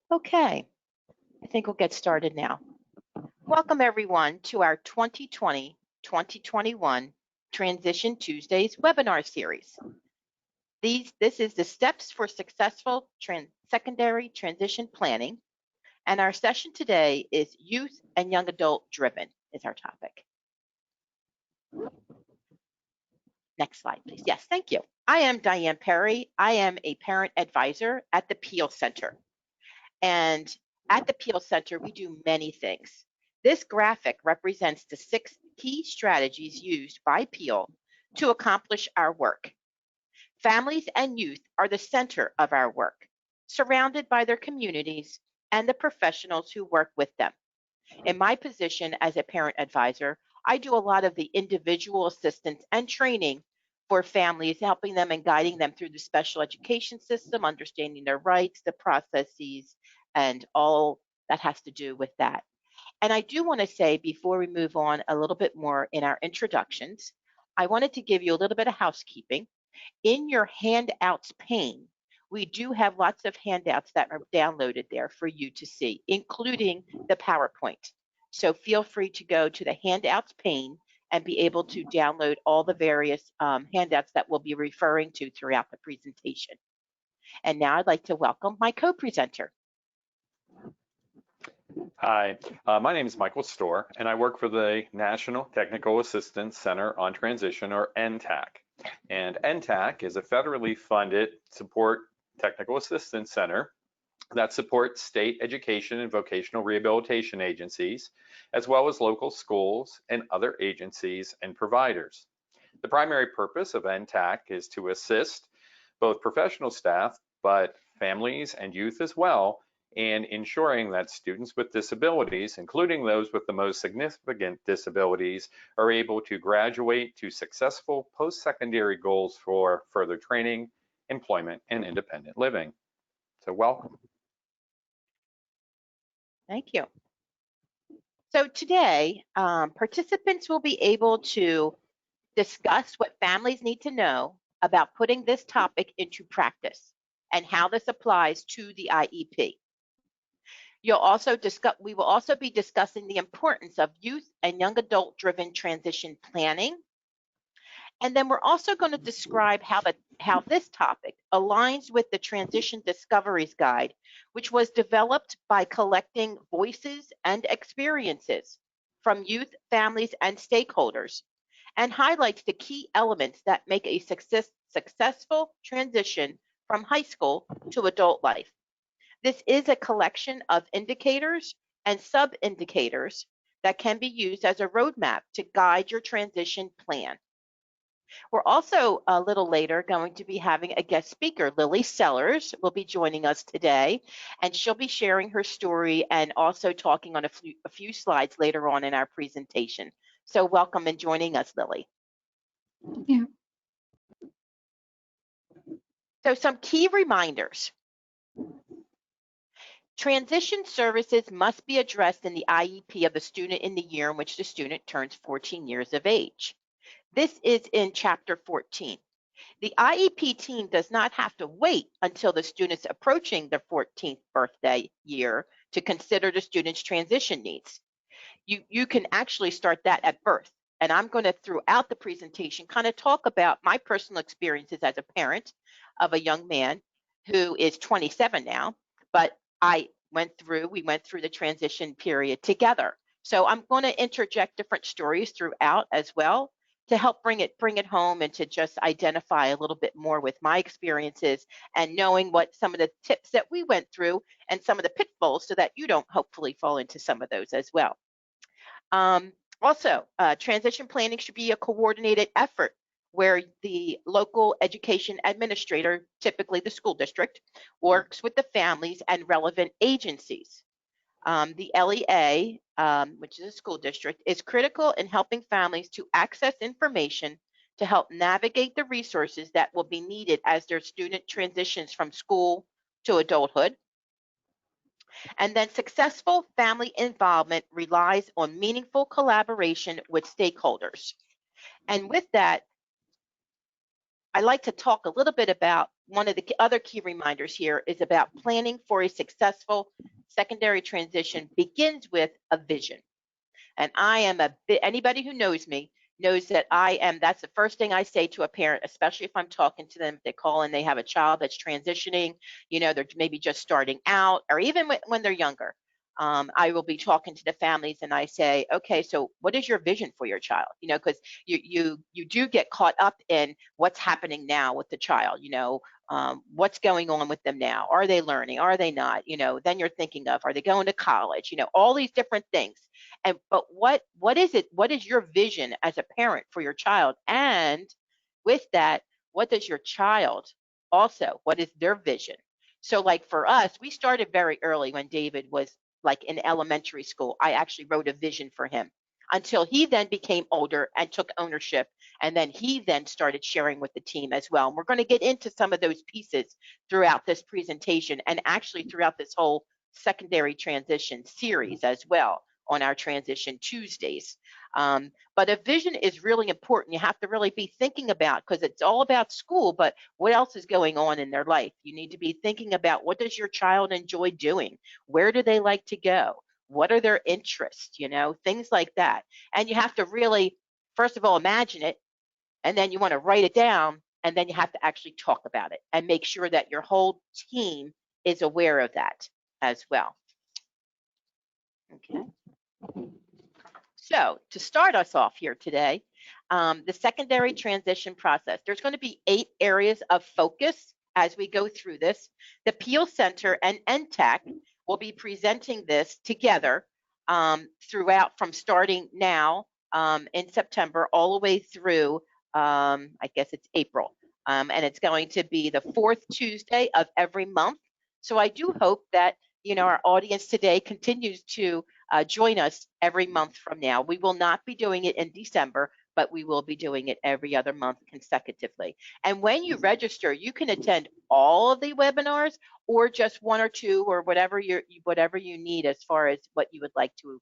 Okay, I think we'll get started now. Welcome everyone to our 2020-2021 Transition Tuesdays webinar series. This is the Steps for Successful Secondary Transition Planning, and our session today is Youth and Young Adult Driven is our topic. Next slide, please. Yes, thank you. I am Diane Perry. I am a parent advisor at the PEAL Center. And at the PEAL Center, we do many things. This graphic represents the 6 key strategies used by PEAL to accomplish our work. Families and youth are the center of our work, surrounded by their communities and the professionals who work with them. In my position as a parent advisor, I do a lot of the individual assistance and training for families, helping them and guiding them through the special education system, understanding their rights, the processes, and all that has to do with that. And I do want to say, before we move on a little bit more in our introductions, I wanted to give you a little bit of housekeeping. In your handouts pane, we do have lots of handouts that are downloaded there for you to see, including the PowerPoint. So feel free to go to the handouts pane and be able to download all the various handouts that we'll be referring to throughout the presentation. And now I'd like to welcome my co-presenter. Hi, my name is Michael Storr, and I work for the National Technical Assistance Center on Transition, or NTAC. And NTAC is a federally funded support technical assistance center that supports state education and vocational rehabilitation agencies, as well as local schools and other agencies and providers. The primary purpose of NTAC is to assist both professional staff, but families and youth as well, in ensuring that students with disabilities, including those with the most significant disabilities, are able to graduate to successful post-secondary goals for further training, employment, and independent living. So welcome. Thank you. So today, participants will be able to discuss what families need to know about putting this topic into practice and how this applies to the IEP. We will also be discussing the importance of youth and young adult driven transition planning. And then we're also going to describe how this topic aligns with the Transition Discoveries Guide, which was developed by collecting voices and experiences from youth, families, and stakeholders, and highlights the key elements that make a successful transition from high school to adult life. This is a collection of indicators and sub-indicators that can be used as a roadmap to guide your transition plan. We're also a little later going to be having a guest speaker. Lilly Sellers will be joining us today, and she'll be sharing her story and also talking on a few slides later on in our presentation. So welcome and joining us, Lilly. Yeah. So some key reminders. Transition services must be addressed in the IEP of the student in the year in which the student turns 14 years of age. This is in Chapter 14. The IEP team does not have to wait until the student's approaching their 14th birthday year to consider the student's transition needs. You can actually start that at birth. And I'm going to, throughout the presentation, kind of talk about my personal experiences as a parent of a young man who is 27 now, but we went through the transition period together. So I'm going to interject different stories throughout as well to help bring it home and to just identify a little bit more with my experiences and knowing what some of the tips that we went through and some of the pitfalls so that you don't hopefully fall into some of those as well. Also, transition planning should be a coordinated effort where the local education administrator, typically the school district, works with the families and relevant agencies. The LEA, which is a school district, is critical in helping families to access information to help navigate the resources that will be needed as their student transitions from school to adulthood. And then successful family involvement relies on meaningful collaboration with stakeholders. And with that, I'd like to talk a little bit about one of the other key reminders here is about planning for a successful secondary transition begins with a vision. And I am anybody who knows me knows that that's the first thing I say to a parent, especially if I'm talking to them, if they call and they have a child that's transitioning, they're maybe just starting out, or even when they're younger. I will be talking to the families and I say, okay, so what is your vision for your child? Because you do get caught up in what's happening now with the child, what's going on with them now? Are they learning? Are they not? Then you're thinking of, are they going to college? All these different things. But what is it? What is your vision as a parent for your child? And with that, what does your child also, what is their vision? So like for us, we started very early when David was like in elementary school. I actually wrote a vision for him until he then became older and took ownership. And then he then started sharing with the team as well. And we're going to get into some of those pieces throughout this presentation and actually throughout this whole secondary transition series as well on our Transition Tuesdays. But a vision is really important. You have to really be thinking about, because it's all about school, but what else is going on in their life? You need to be thinking about, what does your child enjoy doing? Where do they like to go? What are their interests? Things like that. And you have to really, first of all, imagine it, and then you want to write it down, and then you have to actually talk about it and make sure that your whole team is aware of that as well. Okay. So to start us off here today, the secondary transition process, there's going to be 8 areas of focus as we go through this. The PEAL Center and NTAC will be presenting this together throughout, from starting now in September all the way through, I guess it's April. And it's going to be the 4th Tuesday of every month. So I do hope that, our audience today continues to join us every month from now. We will not be doing it in December, but we will be doing it every other month consecutively. And when you register, you can attend all of the webinars or just 1 or 2 or whatever you need as far as what you would like to,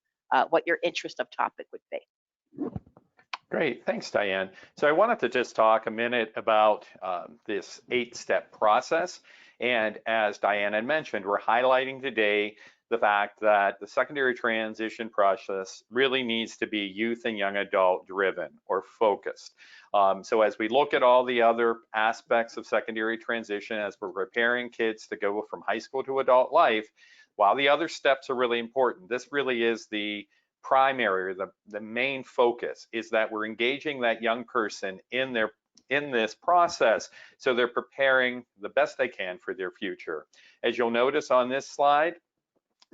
what your interest of topic would be. Great, thanks, Diane. So I wanted to just talk a minute about this 8-step process. And as Diane had mentioned, we're highlighting today the fact that the secondary transition process really needs to be youth and young adult driven or focused. So as we look at all the other aspects of secondary transition, as we're preparing kids to go from high school to adult life, while the other steps are really important, this really is the primary, or the main focus, is that we're engaging that young person in this process so they're preparing the best they can for their future. As you'll notice on this slide,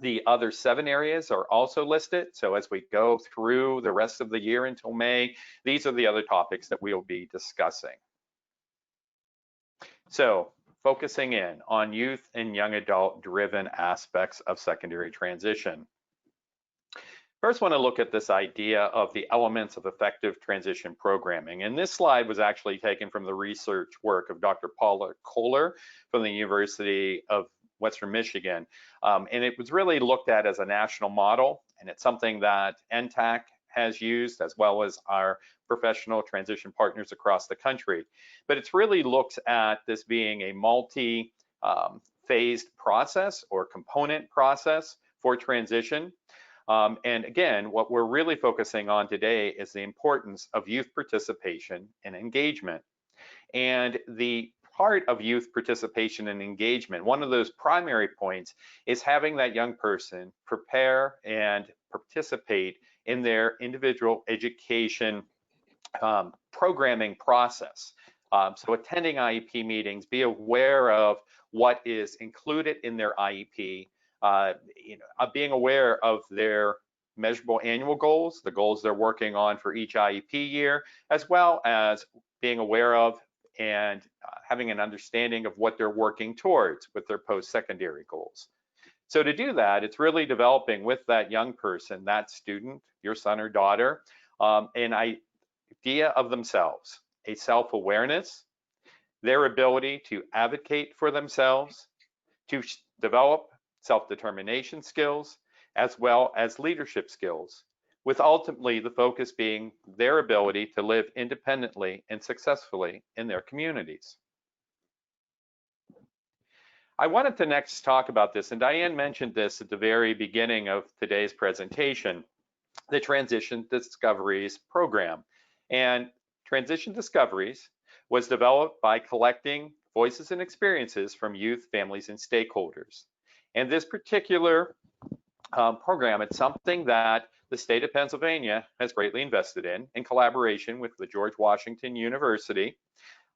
the other 7 areas are also listed. So as we go through the rest of the year until May, these are the other topics that we'll be discussing. So focusing in on youth and young adult driven aspects of secondary transition. First, I want to look at this idea of the elements of effective transition programming. And this slide was actually taken from the research work of Dr. Paula Kohler from the University of Western Michigan. And it was really looked at as a national model, and it's something that NTAC has used, as well as our professional transition partners across the country. But it's really looked at this being a multi-phased process or component process for transition. And again, what we're really focusing on today is the importance of youth participation and engagement. And the part of youth participation and engagement, one of those primary points is having that young person prepare and participate in their individual education programming process. So attending IEP meetings, be aware of what is included in their IEP, being aware of their measurable annual goals, the goals they're working on for each IEP year, as well as being aware of and having an understanding of what they're working towards with their post-secondary goals. So to do that, it's really developing with that young person, that student, your son or daughter, an idea of themselves, a self-awareness, their ability to advocate for themselves, to develop self-determination skills, as well as leadership skills, with ultimately the focus being their ability to live independently and successfully in their communities. I wanted to next talk about this, and Diane mentioned this at the very beginning of today's presentation, the Transition Discoveries program. And Transition Discoveries was developed by collecting voices and experiences from youth, families, and stakeholders. And this particular program, it's something that the state of Pennsylvania has greatly invested in collaboration with the George Washington University,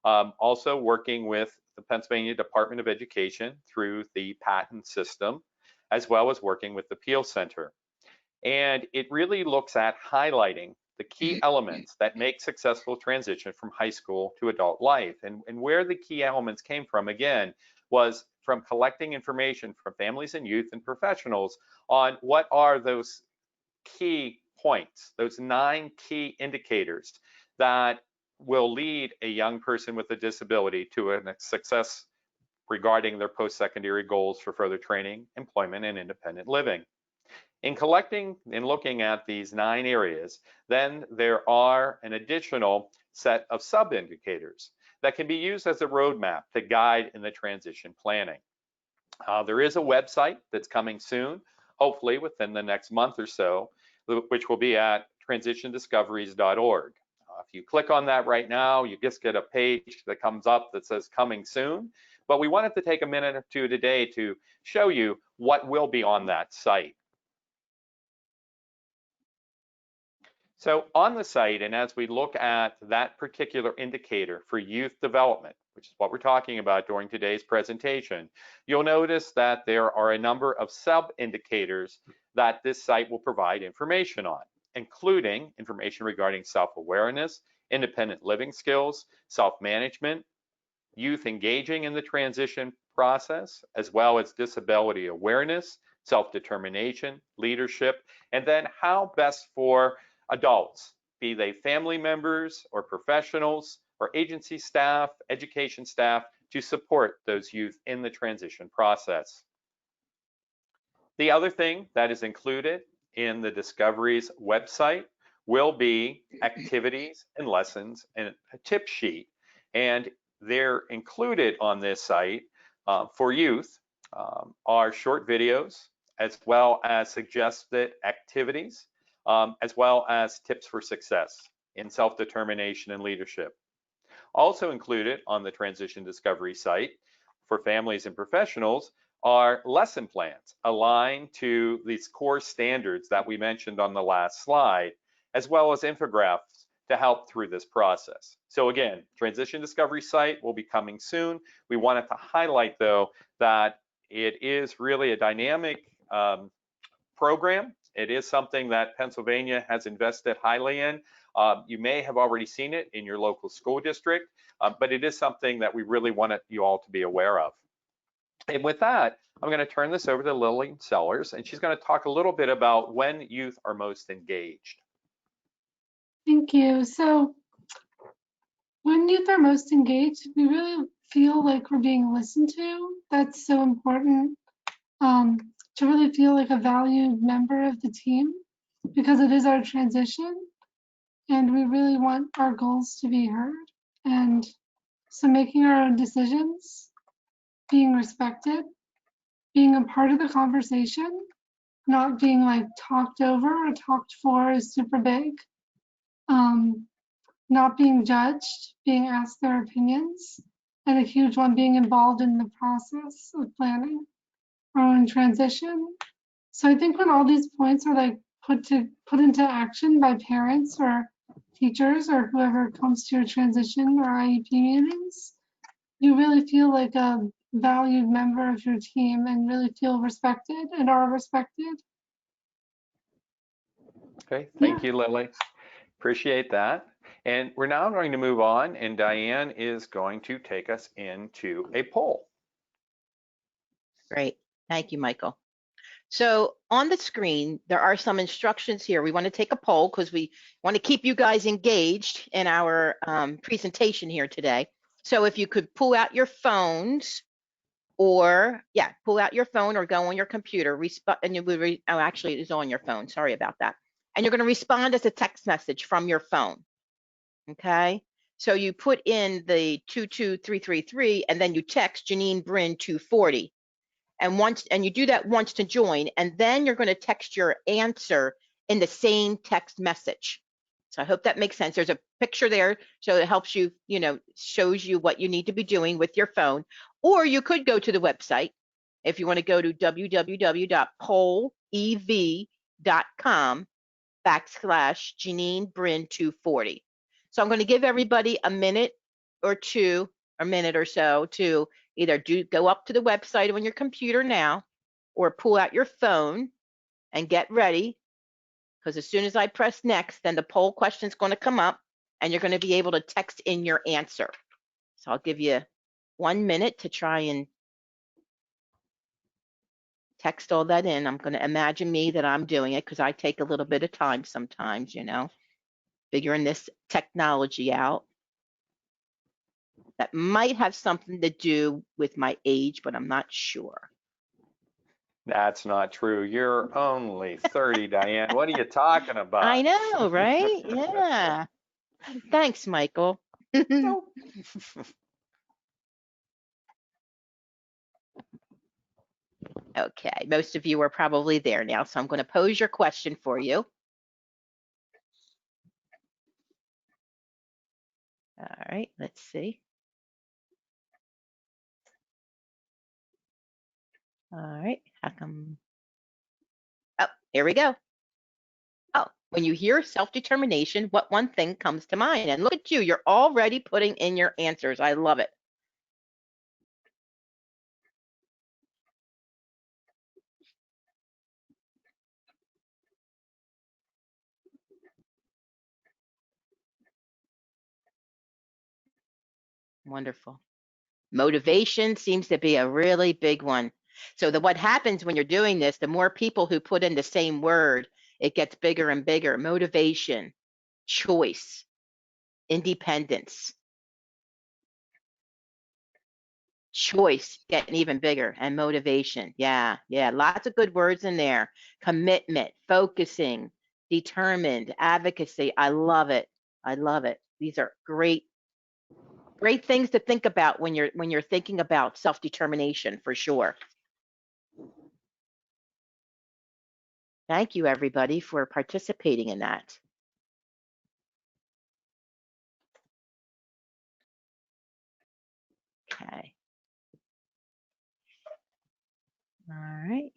also working with the Pennsylvania Department of Education through the patent system, as well as working with the PEAL Center. And it really looks at highlighting the key elements that make successful transition from high school to adult life. And where the key elements came from, again, was from collecting information from families and youth and professionals on what are those key points, those 9 key indicators that will lead a young person with a disability to a success regarding their post-secondary goals for further training, employment, and independent living. In collecting and looking at these 9 areas, then there are an additional set of sub-indicators that can be used as a roadmap to guide in the transition planning. There is a website that's coming soon, hopefully within the next month or so, which will be at transitiondiscoveries.org. If you click on that right now, you just get a page that comes up that says coming soon. But we wanted to take a minute or two today to show you what will be on that site. So on the site, and as we look at that particular indicator for youth development, which is what we're talking about during today's presentation, you'll notice that there are a number of sub-indicators that this site will provide information on, including information regarding self-awareness, independent living skills, self-management, youth engaging in the transition process, as well as disability awareness, self-determination, leadership, and then how best for adults, be they family members or professionals or agency staff, education staff, to support those youth in the transition process. The other thing that is included in the Discoveries website will be activities and lessons and a tip sheet. And they're included on this site for youth are short videos, as well as suggested activities, as well as tips for success in self-determination and leadership. Also included on the Transition Discovery site for families and professionals are lesson plans aligned to these core standards that we mentioned on the last slide, as well as infographics to help through this process. So again, Transition Discovery site will be coming soon. We wanted to highlight, though, that it is really a dynamic program. It is something that Pennsylvania has invested highly in. You may have already seen it in your local school district, but it is something that we really wanted you all to be aware of. And with that, I'm going to turn this over to Lilly Sellers, and she's going to talk a little bit about when youth are most engaged. Thank you. So when youth are most engaged, we really feel like we're being listened to. That's so important, to really feel like a valued member of the team, because it is our transition and we really want our goals to be heard. And so making our own decisions, being respected, being a part of the conversation, not being like talked over or talked for is super big. Not being judged, being asked their opinions, and a huge one, being involved in the process of planning our own transition. So I think when all these points are like put into action by parents or teachers or whoever comes to your transition or IEP meetings, you really feel like a valued member of your team and really feel respected and are respected. Okay, thank you, Lilly. Appreciate that. And we're now going to move on, and Diane is going to take us into a poll. Great. Thank you, Michael. So on the screen, there are some instructions here. We want to take a poll because we want to keep you guys engaged in our presentation here today. So if you could pull out your phones or, pull out your phone or go on your computer, and you would, actually it is on your phone, sorry about that. And you're going to respond as a text message from your phone, okay? So you put in the 22333 and then you text Janine Bryn 240. And you do that once to join, and then you're going to text your answer in the same text message. So I hope that makes sense. There's a picture there, so it helps you, shows you what you need to be doing with your phone. Or you could go to the website if you want to go to www.poleev.com/Janine Bryn 240. So I'm going to give everybody a minute or two, a minute or so to either go up to the website on your computer now, or pull out your phone and get ready, because as soon as I press next, then the poll question is going to come up and you're going to be able to text in your answer. So I'll give you 1 minute to try and text all that in. I'm going to imagine me that I'm doing it, because I take a little bit of time sometimes, figuring this technology out. That might have something to do with my age, but I'm not sure. That's not true. You're only 30, Diane. What are you talking about? I know, right? Yeah. Thanks, Michael. Nope. Okay, most of you are probably there now, so I'm going to pose your question for you. All right, let's see. All right, how come? Oh, here we go. Oh, when you hear self-determination, what one thing comes to mind? And look at you, you're already putting in your answers. I love it. Wonderful. Motivation seems to be a really big one. So what happens when you're doing this, the more people who put in the same word, it gets bigger and bigger. Motivation, choice, independence, choice getting even bigger, and motivation. Yeah, lots of good words in there. Commitment, focusing, determined, advocacy. I love it. I love it. These are great things to think about when you're thinking about self-determination, for sure. Thank you, everybody, for participating in that. Okay. All right.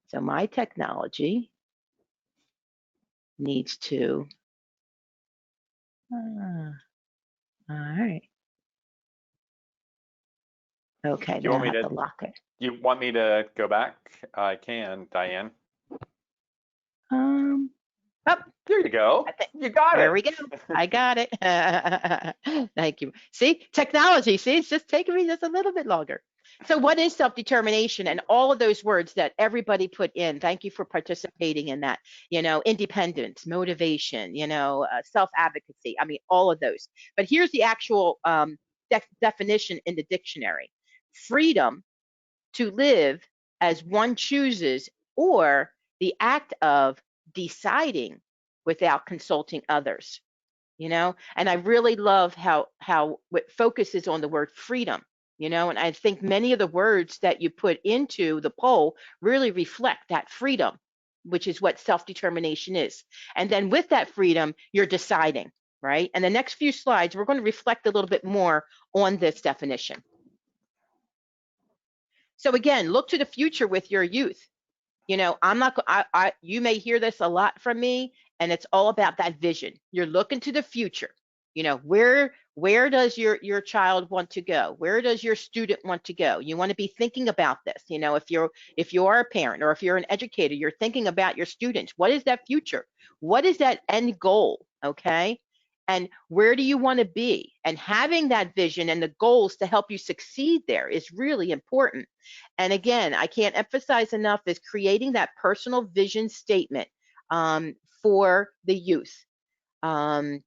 So my technology needs to, all right. Okay, then I have to lock it. You want me to go back? I can, Diane. Oh, there you go. You got it. There we go. I got it. Thank you. See, technology, see, it's just taking me just a little bit longer. So what is self-determination? And all of those words that everybody put in, thank you for participating in that, independence, motivation, self-advocacy. I mean, all of those. But here's the actual definition in the dictionary. Freedom to live as one chooses, or the act of deciding without consulting others, and I really love how it focuses on the word freedom, and I think many of the words that you put into the poll really reflect that freedom, which is what self-determination is. And then with that freedom, you're deciding, right? And the next few slides, we're going to reflect a little bit more on this definition. So again, look to the future with your youth. I'm not, you may hear this a lot from me, and it's all about that vision. You're looking to the future. Where does your child want to go? Where does your student want to go? You want to be thinking about this. If you're a parent or if you're an educator, you're thinking about your students. What is that future? What is that end goal? Okay. And where do you want to be? And having that vision and the goals to help you succeed there is really important. And again, I can't emphasize enough is creating that personal vision statement for the youth. And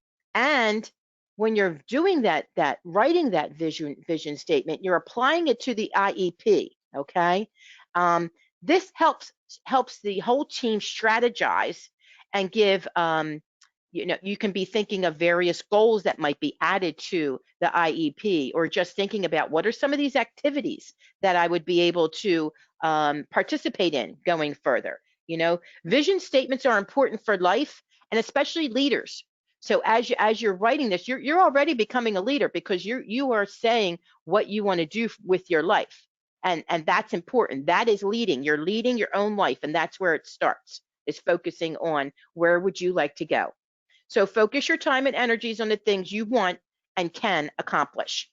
when you're doing that writing that vision statement, you're applying it to the IEP. Okay, this helps the whole team strategize and give You know, you can be thinking of various goals that might be added to the IEP, or just thinking about what are some of these activities that I would be able to participate in going further. You know, vision statements are important for life, and especially leaders. So as you're writing this, you're already becoming a leader, because you are saying what you want to do with your life, and that's important. That is leading. You're leading your own life, and that's where it starts. Is focusing on where would you like to go. So focus your time and energies on the things you want and can accomplish.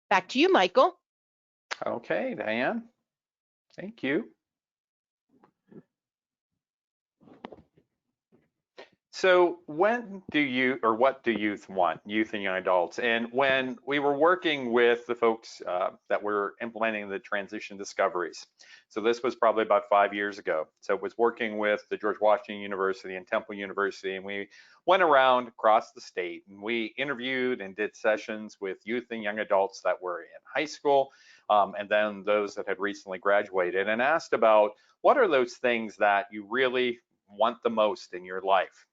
Back to you, Michael. Okay, Diane, thank you. So when do you, or what do youth want, youth and young adults? And when we were working with the folks that were implementing the transition discoveries, so this was probably about 5 years ago. So it was working with the George Washington University and Temple University, and we went around across the state and we interviewed and did sessions with youth and young adults that were in high school, and then those that had recently graduated, and asked about what are those things that you really want the most in your life.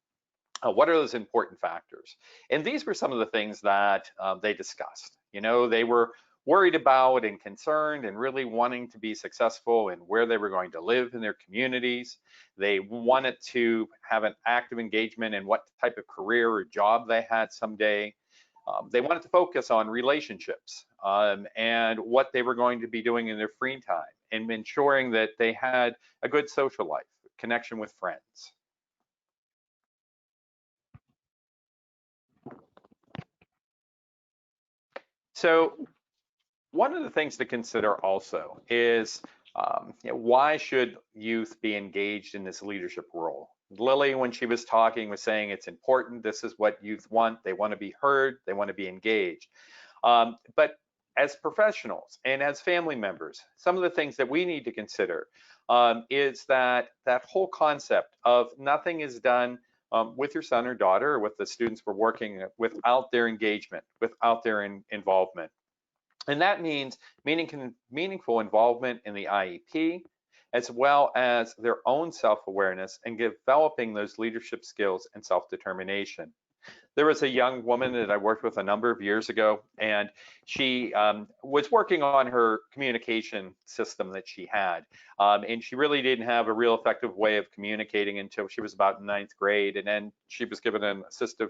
What are those important factors? And these were some of the things that they discussed. You know, they were worried about and concerned and really wanting to be successful in where they were going to live in their communities. They wanted to have an active engagement in what type of career or job they had someday. They wanted to focus on relationships and what they were going to be doing in their free time, and ensuring that they had a good social life, connection with friends. So one of the things to consider also is why should youth be engaged in this leadership role? Lilly, when she was talking, was saying it's important. This is what youth want. They want to be heard. They want to be engaged. But as professionals and as family members, some of the things that we need to consider is that whole concept of nothing is done with your son or daughter, or with the students we're working without their engagement, without their involvement. And that means meaningful involvement in the IEP, as well as their own self-awareness and developing those leadership skills and self-determination. There was a young woman that I worked with a number of years ago, and she was working on her communication system that she had. And she really didn't have a real effective way of communicating until she was about in 9th grade. And then she was given an assistive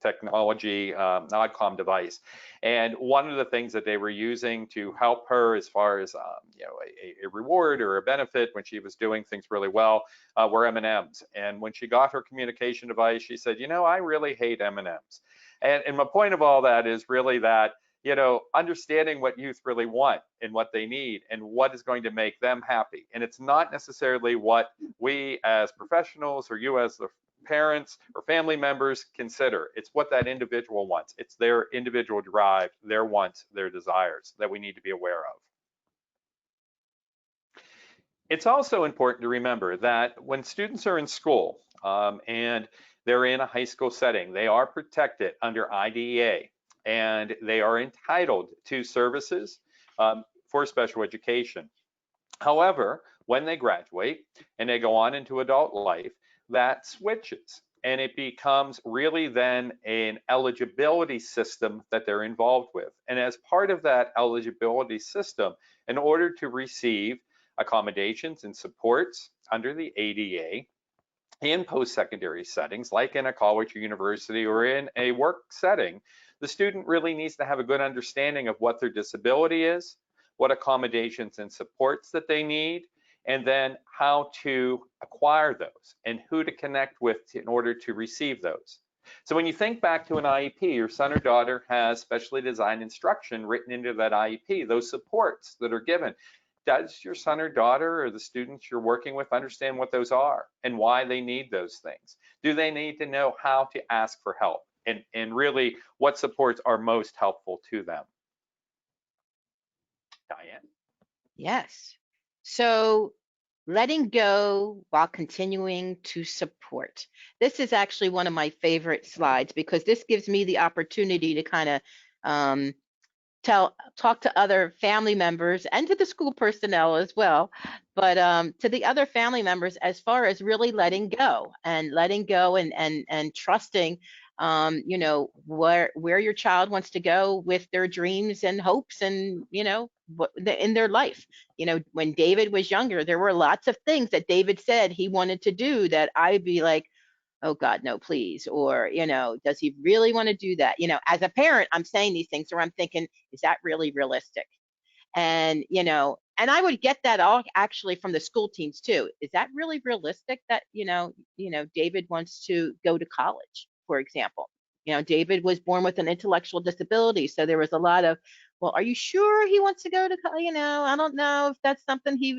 technology NODCOM device. And one of the things that they were using to help her as far as a reward or a benefit when she was doing things really well were M&Ms. And when she got her communication device, she said, you know, I really hate M&Ms. And my point of all that is really that, you know, understanding what youth really want and what they need and what is going to make them happy. And it's not necessarily what we as professionals or you as the parents or family members consider. It's what that individual wants. It's their individual drive, their wants, their desires that we need to be aware of. It's also important to remember that when students are in school and they're in a high school setting, they are protected under IDEA, and they are entitled to services for special education. However, when they graduate and they go on into adult life, that switches, and it becomes really then an eligibility system that they're involved with. And as part of that eligibility system, in order to receive accommodations and supports under the ADA in post-secondary settings, like in a college or university or in a work setting, the student really needs to have a good understanding of what their disability is, what accommodations and supports that they need, and then how to acquire those and who to connect with in order to receive those. So when you think back to an IEP, your son or daughter has specially designed instruction written into that IEP, those supports that are given. Does your son or daughter or the students you're working with understand what those are and why they need those things? Do they need to know how to ask for help and really what supports are most helpful to them? Diane? Yes. So letting go while continuing to support. This is actually one of my favorite slides, because this gives me the opportunity to kind of talk to other family members and to the school personnel as well, but to the other family members as far as really letting go and trusting, you know, where your child wants to go with their dreams and hopes and, you know, in their life. You know, when David was younger, there were lots of things that David said he wanted to do that I'd be like, oh God, no, please. Or, you know, does he really want to do that? You know, as a parent, I'm saying these things or I'm thinking, is that really realistic? And, you know, and I would get that all actually from the school teams too. Is that really realistic that, David wants to go to college, for example? You know, David was born with an intellectual disability. So there was a lot of, well, are you sure he wants to go to, I don't know if that's something he,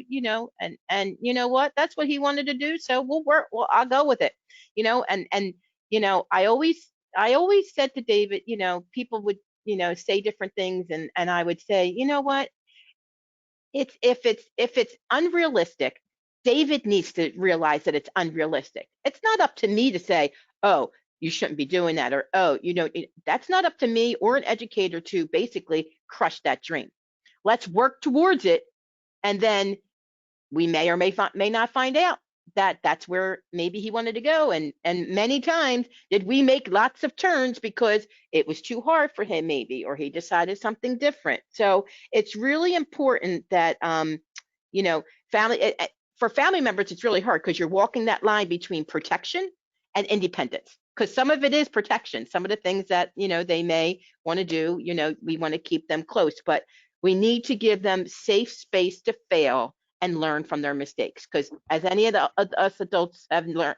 and you know what, that's what he wanted to do. So we'll work, well, I'll go with it, and, I always said to David, people would, say different things. And I would say, you know what, if it's unrealistic, David needs to realize that it's unrealistic. It's not up to me to say, oh, you shouldn't be doing that, or oh, that's not up to me or an educator to basically crush that dream. Let's work towards it, and then we may or may not find out that that's where maybe he wanted to go. And many times did we make lots of turns because it was too hard for him maybe, or he decided something different. So it's really important that family for family members, it's really hard because you're walking that line between protection and independence, because some of it is protection. Some of the things that they may want to do, we want to keep them close, but we need to give them safe space to fail and learn from their mistakes, because as any of us adults have learned,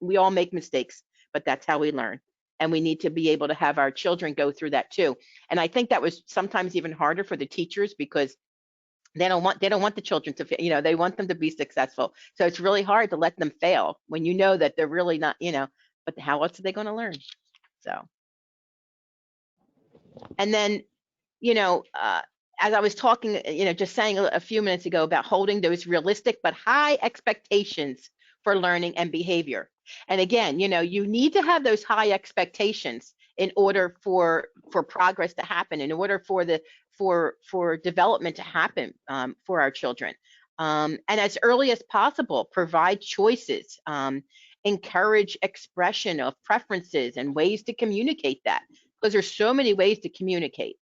we all make mistakes, but that's how we learn. And we need to be able to have our children go through that too. And I think that was sometimes even harder for the teachers, because they don't want the children to fail. They want them to be successful. So it's really hard to let them fail when you know that they're really not, but how else are they going to learn? So, and then as I was talking, just saying a few minutes ago about holding those realistic but high expectations for learning and behavior. And again, you need to have those high expectations in order for progress to happen, in order for development to happen for our children. And as early as possible, provide choices, encourage expression of preferences and ways to communicate that, because there's so many ways to communicate.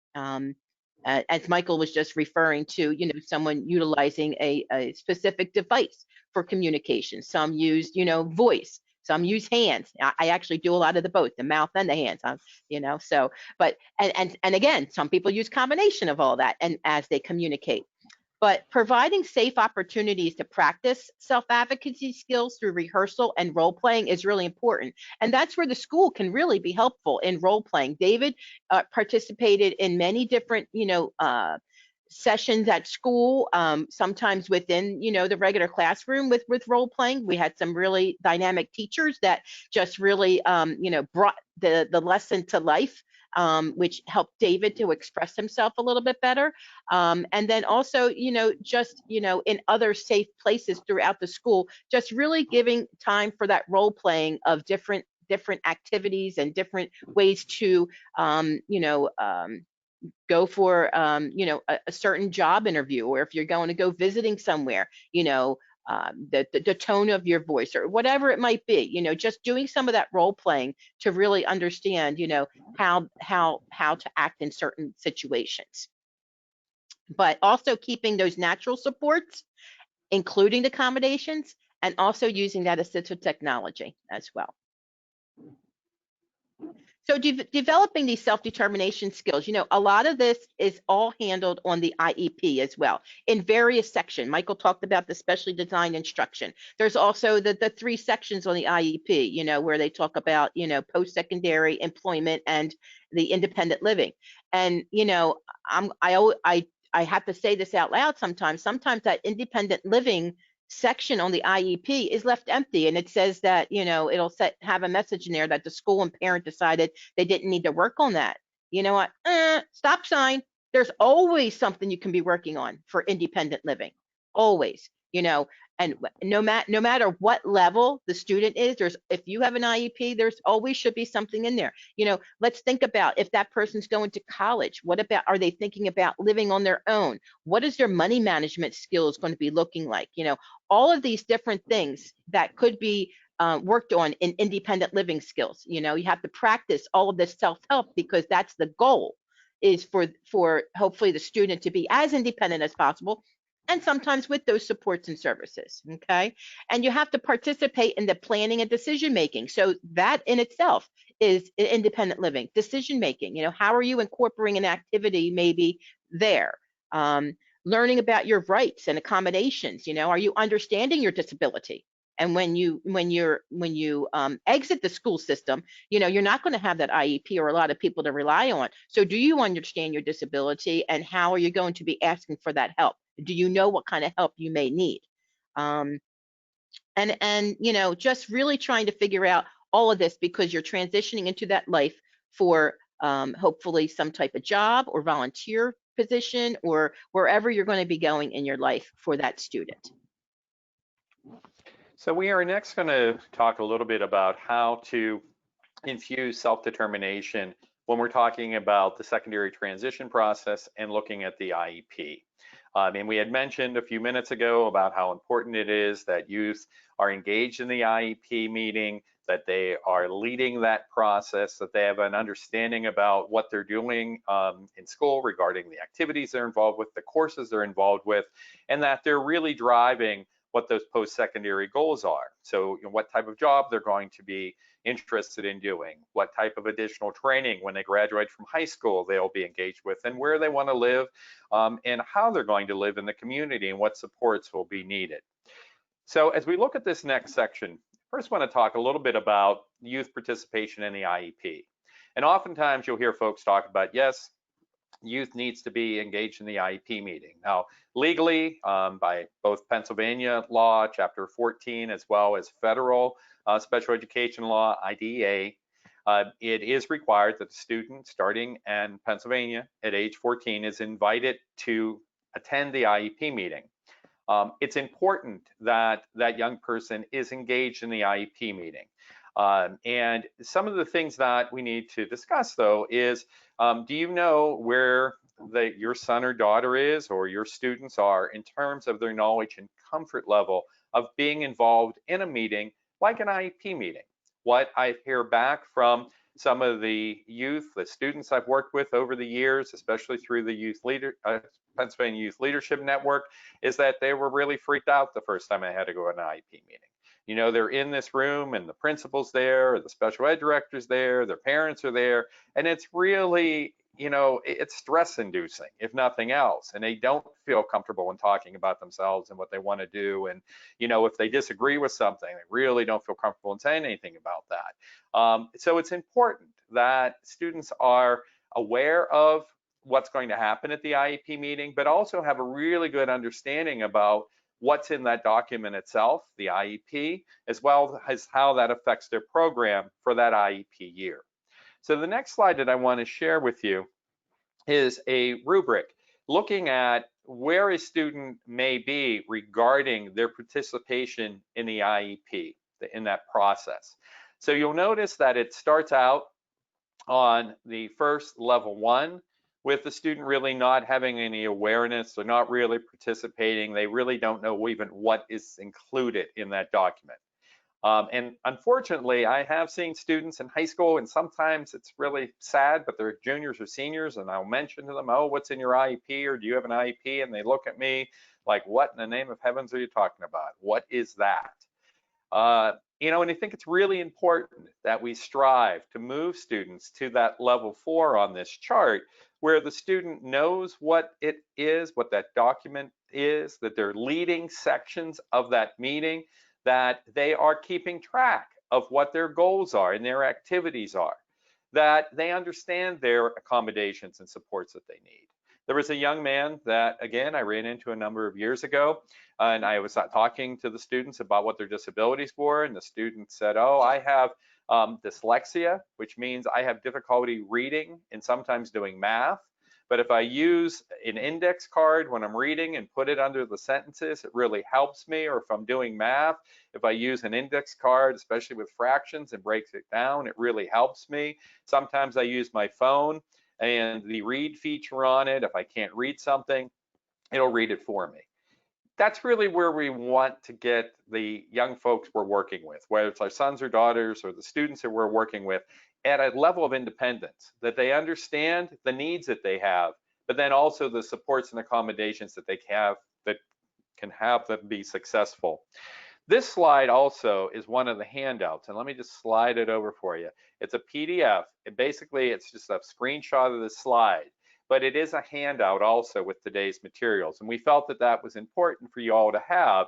As Michael was just referring to, someone utilizing a specific device for communication. Some use, voice. Some use hands. I actually do a lot of the both, the mouth and the hands. So, but and again, some people use combination of all that and as they communicate. But providing safe opportunities to practice self-advocacy skills through rehearsal and role playing is really important. And that's where the school can really be helpful in role playing. David participated in many different, sessions at school, sometimes within, the regular classroom with role playing. We had some really dynamic teachers that just really, brought the lesson to life. Which helped David to express himself a little bit better. And then also, just, in other safe places throughout the school, just really giving time for that role playing of different activities and different ways to, go for, a certain job interview, or if you're going to go visiting somewhere, the tone of your voice or whatever it might be, just doing some of that role playing to really understand, how to act in certain situations. But also keeping those natural supports, including the accommodations, and also using that assistive technology as well. So developing these self-determination skills, a lot of this is all handled on the IEP as well in various sections. Michael talked about the specially designed instruction. There's also the 3 sections on the IEP, where they talk about, post-secondary employment and the independent living. And, I have to say this out loud sometimes. Sometimes that independent living section on the IEP is left empty, and it says that, it'll have a message in there that the school and parent decided they didn't need to work on that. You know what? Stop sign. There's always something you can be working on for independent living. Always. you know, and no matter what level the student is, if you have an IEP, there's always should be something in there. Let's think about if that person's going to college. What about, are they thinking about living on their own? What is their money management skills going to be looking like? All of these different things that could be worked on in independent living skills. You have to practice all of this self-help, because that's the goal, is for hopefully the student to be as independent as possible, and sometimes with those supports and services. Okay. And you have to participate in the planning and decision making. So that in itself is independent living, decision making. How are you incorporating an activity maybe there? Learning about your rights and accommodations. Are you understanding your disability? And when you exit the school system, you're not going to have that IEP or a lot of people to rely on. So do you understand your disability, and how are you going to be asking for that help? Do you know what kind of help you may need? And just really trying to figure out all of this, because you're transitioning into that life for hopefully some type of job or volunteer position, or wherever you're going to be going in your life for that student. So we are next going to talk a little bit about how to infuse self-determination when we're talking about the secondary transition process and looking at the IEP. And we had mentioned a few minutes ago about how important it is that youth are engaged in the IEP meeting, that they are leading that process, that they have an understanding about what they're doing in school regarding the activities they're involved with, the courses they're involved with, and that they're really driving what those post-secondary goals are. So what type of job they're going to be interested in doing, what type of additional training when they graduate from high school they'll be engaged with, and where they want to live, and how they're going to live in the community, and what supports will be needed. So as we look at this next section, first want to talk a little bit about youth participation in the IEP. And oftentimes you'll hear folks talk about, yes, youth needs to be engaged in the IEP meeting. Now, legally, by both Pennsylvania law, Chapter 14, as well as federal special education law, IDEA, it is required that the student starting in Pennsylvania at age 14 is invited to attend the IEP meeting. It's important that that young person is engaged in the IEP meeting. And some of the things that we need to discuss, though, is do you know where your son or daughter is, or your students are, in terms of their knowledge and comfort level of being involved in a meeting like an IEP meeting? What I hear back from some of the youth, the students I've worked with over the years, especially through the Pennsylvania Youth Leadership Network, is that they were really freaked out the first time I had to go to an IEP meeting. They're in this room and the principal's there, or the special ed director's there, their parents are there, and it's really, it's stress inducing, if nothing else. And they don't feel comfortable in talking about themselves and what they want to do. And, if they disagree with something, they really don't feel comfortable in saying anything about that. So it's important that students are aware of what's going to happen at the IEP meeting, but also have a really good understanding about what's in that document itself, the IEP, as well as how that affects their program for that IEP year. So the next slide that I want to share with you is a rubric looking at where a student may be regarding their participation in the IEP, in that process. So you'll notice that it starts out on the first level 1, with the student really not having any awareness. They're not really participating. They really don't know even what is included in that document. And unfortunately, I have seen students in high school, and sometimes it's really sad, but they're juniors or seniors, and I'll mention to them, oh, what's in your IEP, or do you have an IEP? And they look at me like, what in the name of heavens are you talking about? What is that? And I think it's really important that we strive to move students to that level 4 on this chart, where the student knows what it is, what that document is, that they're leading sections of that meeting, that they are keeping track of what their goals are and their activities are, that they understand their accommodations and supports that they need. There was a young man that, again, I ran into a number of years ago, and I was talking to the students about what their disabilities were, and the student said, oh, I have dyslexia, which means I have difficulty reading and sometimes doing math, But if I use an index card when I'm reading and put it under the sentences, it really helps me. Or if I'm doing math, if I use an index card, especially with fractions, and breaks it down, it really helps me. Sometimes I use my phone and the read feature on it. If I can't read something, it'll read it for me. That's really where we want to get the young folks we're working with, whether it's our sons or daughters or the students that we're working with, at a level of independence, that they understand the needs that they have, but then also the supports and accommodations that they have that can have them be successful. This slide also is one of the handouts, and let me just slide it over for you. It's a PDF. Basically, it's just a screenshot of the slide, but it is a handout also with today's materials. And we felt that that was important for you all to have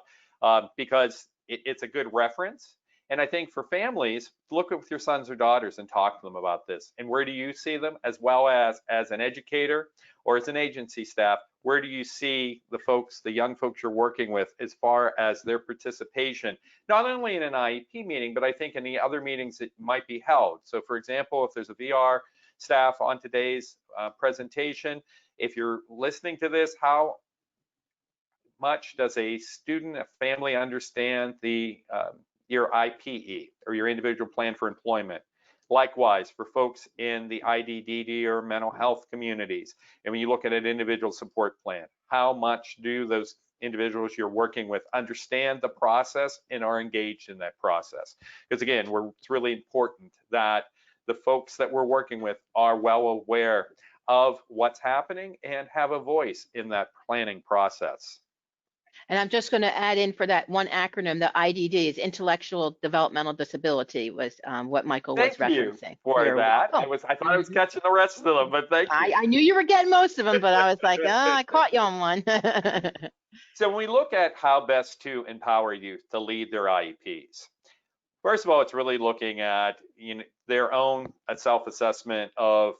because it's a good reference. And I think for families, look with your sons or daughters and talk to them about this. And where do you see them, as well as an educator or as an agency staff? Where do you see the folks, the young folks you're working with, as far as their participation, not only in an IEP meeting, but I think in the other meetings that might be held? So for example, if there's a VR staff on today's presentation, if you're listening to this, how much does a student, a family understand your IPE, or your individual plan for employment? Likewise, for folks in the IDDD or mental health communities, and when you look at an individual support plan, how much do those individuals you're working with understand the process and are engaged in that process? Because again, it's really important that the folks that we're working with are well aware of what's happening and have a voice in that planning process. And I'm just going to add in for that one acronym, the IDD is Intellectual Developmental Disability, was what Michael was Thank you referencing. for You're that. welcome. I thought I was catching the rest of them, but thank you. I knew you were getting most of them, but I was like, oh, I caught you on one. So when we look at how best to empower youth to lead their IEPs, first of all, it's really looking at their own self-assessment of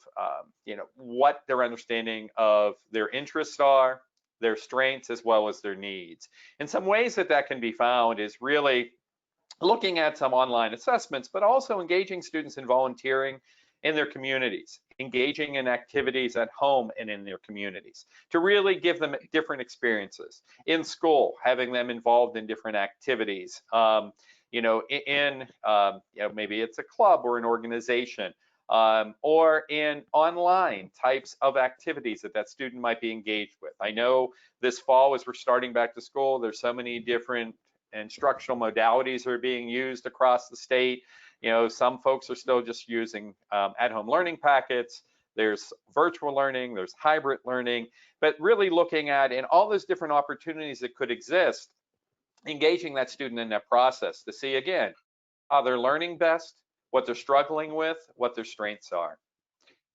what their understanding of their interests are, their strengths, as well as their needs. And some ways that that can be found is really looking at some online assessments, but also engaging students in volunteering in their communities, engaging in activities at home and in their communities, to really give them different experiences. In school, having them involved in different activities, maybe it's a club or an organization, or in online types of activities that student might be engaged with. I know this fall, as we're starting back to school, there's so many different instructional modalities are being used across the state. Some folks are still just using at-home learning packets. There's virtual learning, there's hybrid learning, but really looking at in all those different opportunities that could exist, engaging that student in that process to see, again, how they're learning best, what they're struggling with, what their strengths are.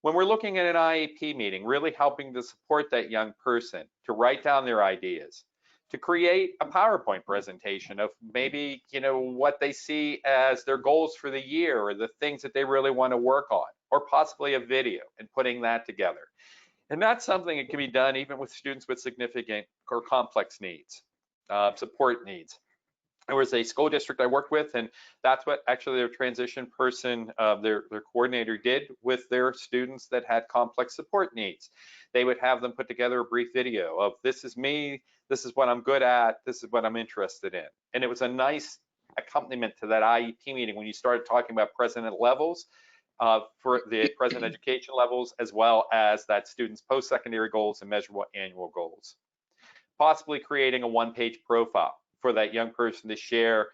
When we're looking at an IEP meeting, really helping to support that young person to write down their ideas, to create a PowerPoint presentation of maybe, what they see as their goals for the year or the things that they really want to work on, or possibly a video, and putting that together. And that's something that can be done even with students with significant or complex needs, support needs. There was a school district I worked with, and that's what actually their transition person, their coordinator did with their students that had complex support needs. They would have them put together a brief video of, this is me, this is what I'm good at, this is what I'm interested in. And it was a nice accompaniment to that IEP meeting when you started talking about present levels, for the present education levels, as well as that student's post-secondary goals and measurable annual goals. Possibly creating a one-page profile for that young person to share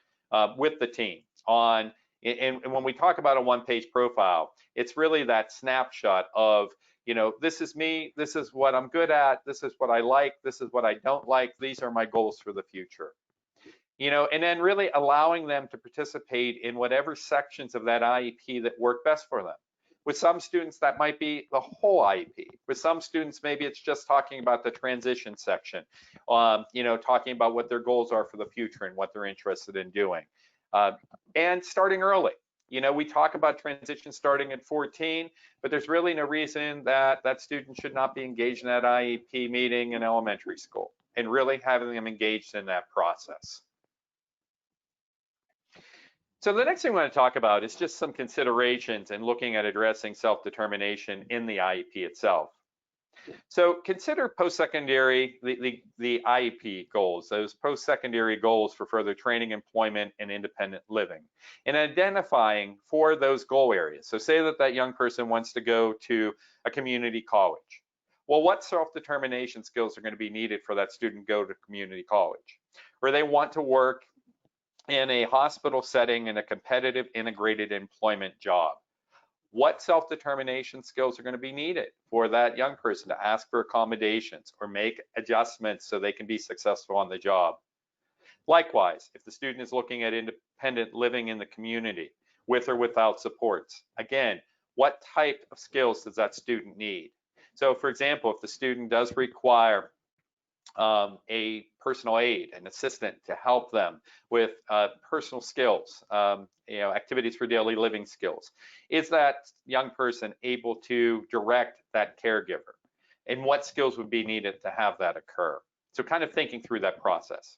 with the team on, and when we talk about a one-page profile, it's really that snapshot of, this is me, this is what I'm good at, this is what I like, this is what I don't like, these are my goals for the future. And then really allowing them to participate in whatever sections of that IEP that work best for them. With some students, that might be the whole IEP. With some students, maybe it's just talking about the transition section, talking about what their goals are for the future and what they're interested in doing. And starting early. We talk about transition starting at 14, but there's really no reason that that student should not be engaged in that IEP meeting in elementary school, and really having them engaged in that process. So the next thing we want to talk about is just some considerations in looking at addressing self-determination in the IEP itself. So consider post-secondary, the IEP goals, those post-secondary goals for further training, employment, and independent living, and identifying for those goal areas. So say that that young person wants to go to a community college. Well, what self-determination skills are going to be needed for that student to go to community college? Or they want to work in a hospital setting in a competitive integrated employment job. What self-determination skills are going to be needed for that young person to ask for accommodations or make adjustments so they can be successful on the job? Likewise, if the student is looking at independent living in the community with or without supports, again, what type of skills does that student need? So for example, if the student does require a personal aid, an assistant to help them with personal skills, activities for daily living skills. Is that young person able to direct that caregiver? And what skills would be needed to have that occur? So kind of thinking through that process.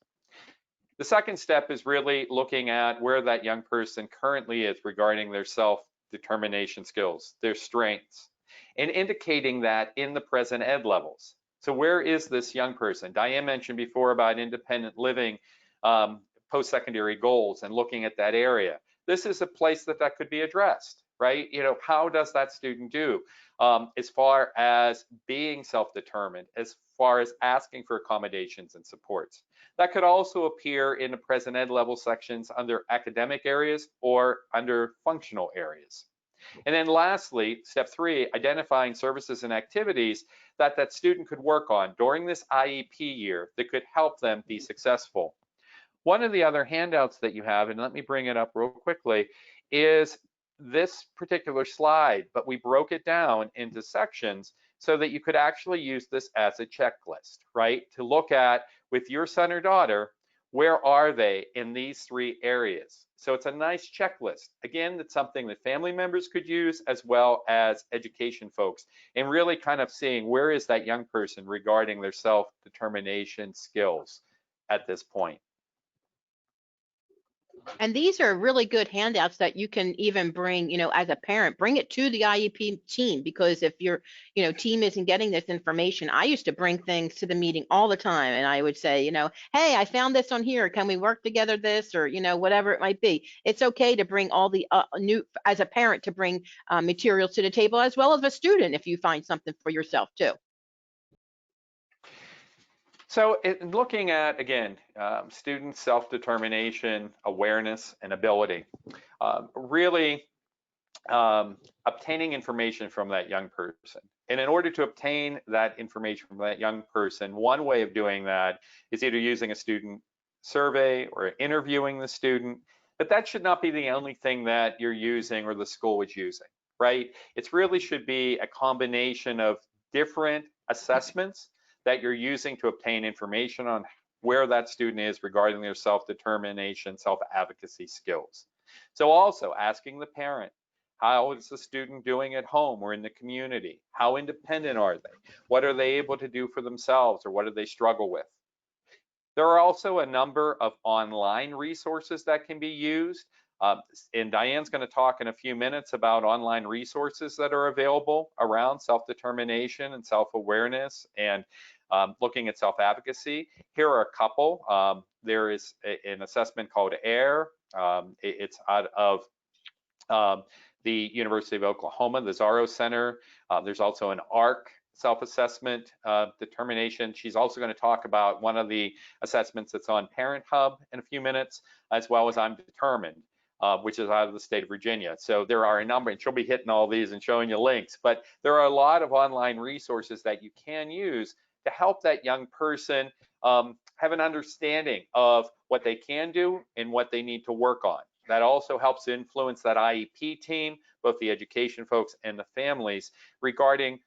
The second step is really looking at where that young person currently is regarding their self-determination skills, their strengths, and indicating that in the present ed levels. So where is this young person? Diane mentioned before about independent living, post-secondary goals and looking at that area. This is a place that could be addressed, right? How does that student do as far as being self-determined, as far as asking for accommodations and supports? That could also appear in the present ed level sections under academic areas or under functional areas. And then lastly, step 3, identifying services and activities that that student could work on during this IEP year that could help them be successful. One of the other handouts that you have, and let me bring it up real quickly, is this particular slide, but we broke it down into sections so that you could actually use this as a checklist, right? To look at with your son or daughter, where are they in these 3 areas? So it's a nice checklist. Again, that's something that family members could use as well as education folks, and really kind of seeing where is that young person regarding their self-determination skills at this point. And these are really good handouts that you can even bring, as a parent, bring it to the IEP team, because if your, team isn't getting this information, I used to bring things to the meeting all the time, and I would say, hey, I found this on here. Can we work together this, or, whatever it might be. It's okay to bring all the new, as a parent, to bring materials to the table, as well as a student, if you find something for yourself too. So looking at, again, student self-determination, awareness, and ability, really obtaining information from that young person. And in order to obtain that information from that young person, one way of doing that is either using a student survey or interviewing the student, but that should not be the only thing that you're using or the school is using, right? It really should be a combination of different assessments that you're using to obtain information on where that student is regarding their self-determination, self-advocacy skills. So also asking the parent, how is the student doing at home or in the community? How independent are they? What are they able to do for themselves, or what do they struggle with? There are also a number of online resources that can be used. And Diane's going to talk in a few minutes about online resources that are available around self-determination and self-awareness and looking at self-advocacy. Here are a couple. There is an assessment called AIR. It's out of the University of Oklahoma, the Zaro Center. There's also an ARC self-assessment determination. She's also going to talk about one of the assessments that's on Parent Hub in a few minutes, as well as I'm Determined, which is out of the state of Virginia. So there are a number, and she'll be hitting all these and showing you links, but there are a lot of online resources that you can use to help that young person have an understanding of what they can do and what they need to work on. That also helps influence that IEP team, both the education folks and the families, regarding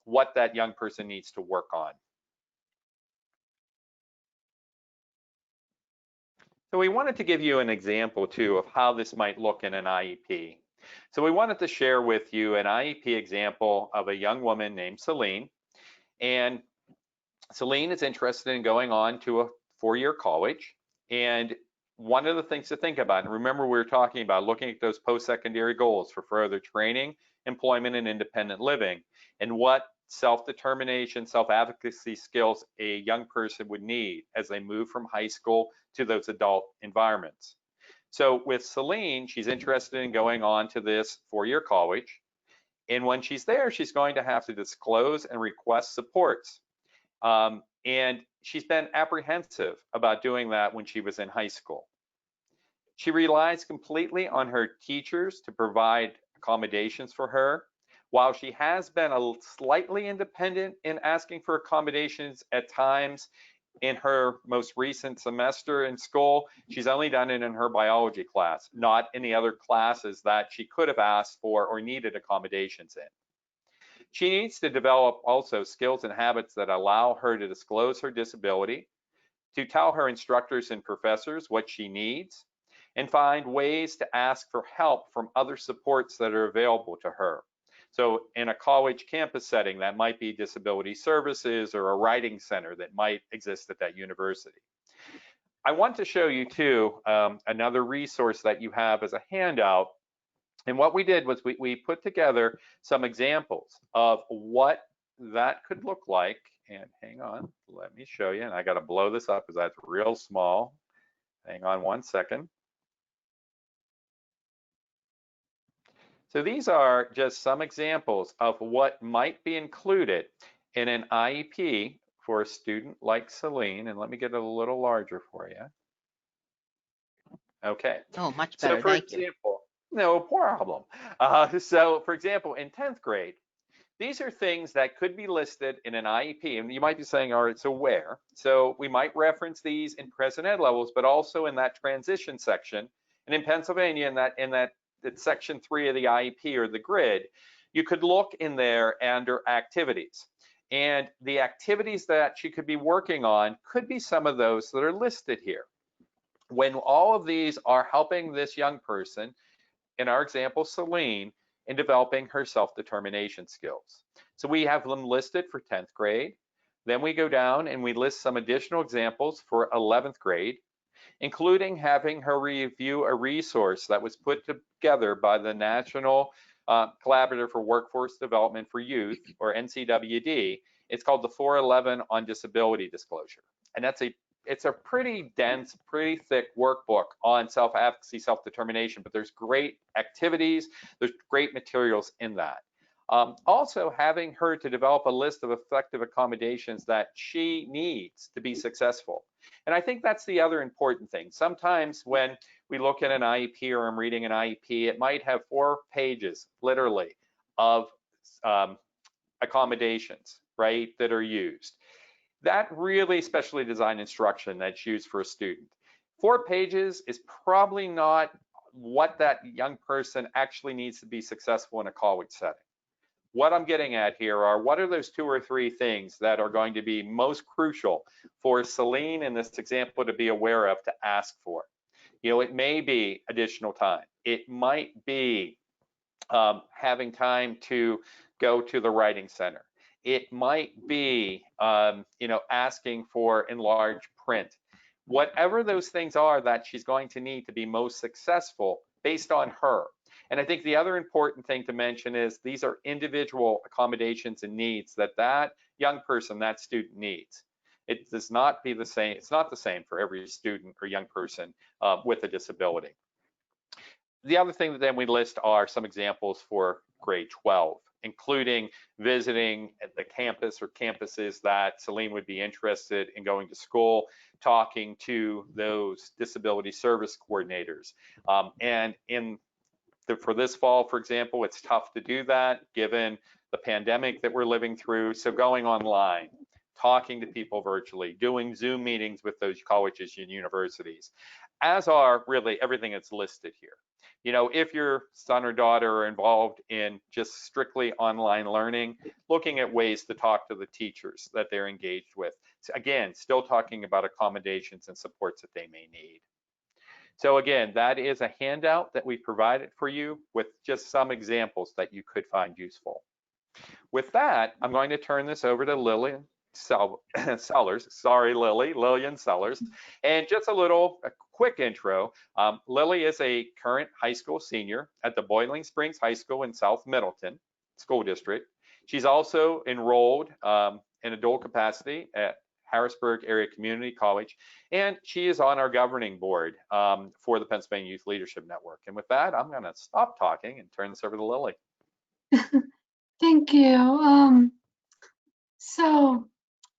what that young person needs to work on. So we wanted to give you an example too of how this might look in an IEP. So we wanted to share with you an IEP example of a young woman named Selene. And Selene is interested in going on to a 4-year college. And one of the things to think about, and remember we were talking about looking at those post-secondary goals for further training, employment, and independent living, and what self-determination, self-advocacy skills a young person would need as they move from high school to those adult environments. So with Selene, she's interested in going on to this four-year college. And when she's there, she's going to have to disclose and request supports. And she's been apprehensive about doing that when she was in high school. She relies completely on her teachers to provide accommodations for her. While she has been slightly independent in asking for accommodations at times in her most recent semester in school, she's only done it in her biology class, not any other classes that she could have asked for or needed accommodations in. She needs to develop also skills and habits that allow her to disclose her disability, to tell her instructors and professors what she needs, and find ways to ask for help from other supports that are available to her. So in a college campus setting, that might be disability services or a writing center that might exist at that university. I want to show you too, another resource that you have as a handout. And what we did was we put together some examples of what that could look like. And hang on, let me show you. And I got to blow this up because that's real small. Hang on one second. So these are just some examples of what might be included in an IEP for a student like Selene. And let me get it a little larger for you. Okay. Oh, much So better. for Thank you. example, no problem. So for example, in 10th grade, these are things that could be listed in an IEP, and you might be saying, all right, so where? So we might reference these in present ed levels, but also in that transition section. And in Pennsylvania, in that section 3 of the IEP or the grid, you could look in there under activities. And the activities that she could be working on could be some of those that are listed here. When all of these are helping this young person, in our example, Selene, in developing her self-determination skills. So we have them listed for 10th grade. Then we go down and we list some additional examples for 11th grade, including having her review a resource that was put together by the National Collaborative for Workforce Development for Youth, or NCWD. It's called the 411 on Disability Disclosure. And it's a pretty dense, pretty thick workbook on self-advocacy, self-determination, but there's great activities, there's great materials in that. Also having her to develop a list of effective accommodations that she needs to be successful. And I think that's the other important thing. Sometimes when we look at an IEP or I'm reading an IEP, it might have 4 pages, literally, of accommodations, right, that are used. That really specially designed instruction that's used for a student. 4 pages is probably not what that young person actually needs to be successful in a college setting. What I'm getting at here are, what are those 2 or 3 things that are going to be most crucial for Selene in this example to be aware of, to ask for? You know, it may be additional time. It might be having time to go to the writing center. It might be, asking for enlarged print. Whatever those things are that she's going to need to be most successful based on her. And I think the other important thing to mention is these are individual accommodations and needs that that young person, that student needs. It does not be the same. It's not the same for every student or young person with a disability. The other thing that then we list are some examples for grade 12, including visiting the campus or campuses that Selene would be interested in going to school, talking to those disability service coordinators. And for this fall, for example, it's tough to do that given the pandemic that we're living through. So going online, talking to people virtually, doing Zoom meetings with those colleges and universities, as are really everything that's listed here. You know, if your son or daughter are involved in just strictly online learning, looking at ways to talk to the teachers that they're engaged with. Again, still talking about accommodations and supports that they may need. So again, that is a handout that we provided for you with just some examples that you could find useful. With that, I'm going to turn this over to Lilly Sellers. Sorry, Lillian Sellers. And just a quick intro. Lilly is a current high school senior at the Boiling Springs High School in South Middleton School District. She's also enrolled in a dual capacity at Harrisburg Area Community College, and she is on our governing board for the Pennsylvania Youth Leadership Network. And with that, I'm going to stop talking and turn this over to Lilly. Thank you. So